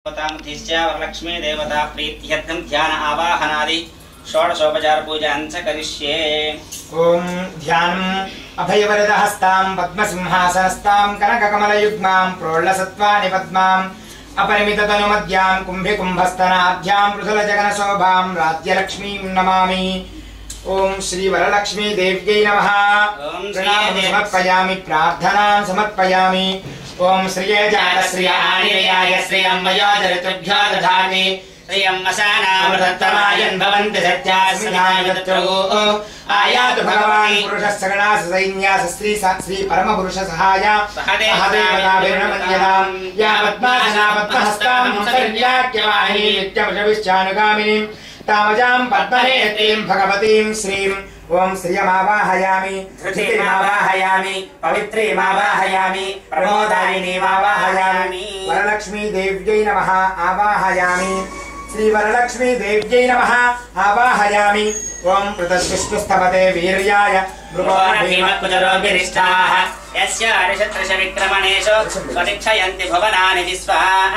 वरलक्ष्मी देवता प्रीत्यर्थं ध्यान आवाहनादि षोडशोपचार पूजां च करिष्ये। ओम ध्यानम् अभयवरदहस्तां पद्मसिंहासनस्तां कनककमलयुग्मां प्रोल्लसत्त्वानि पद्माम् अपरिमिततनुमद्यां कुम्भिकुम्भस्तनाभ्यां पृथुलजगनशोभां राज्यलक्ष्मीं नमामि। ओम श्री वरलक्ष्मी देव्यै नमः। प्रणामं समर्पयामि, प्रार्थनां समर्पयामि। ओम श्रिये जातश्रिय आनिर्याय श्रियं वयोधऋतुभ्यो दधामि। श्रियं वसानामृतत्तमायन् भवन्ति सत्यास्मिनायतत्रगो आयातु भगवान् पुरुषः सगणास सैन्यास श्री परमपुरुष सहाय सहदेवताभिर्नमन्यतां या पद्मासना पद्महस्तां हंसर्याक्यवाहिनी नित्यमशविश्चानुगामिनीं तामजां पद्मनेत्रीं भगवतीं श्रीं ओम श्रियमावाहयामि, धृतिमावाहयामि, पवित्रीमावाहयामि, प्रमोदारिणीमावाहयामि। वरलक्ष्मी देव्यै नमः आवाहयामि। श्री वरलक्ष्मी देव्यै नमः आवाहयामि। ओम पृथद्विष्णुस्तवते वीर्याय भीमकुचरोभिरिष्टाः यस्य हरिशत्रश विक्रमणेषु स्वतिक्षयन्ति भुवनानि विश्वाः।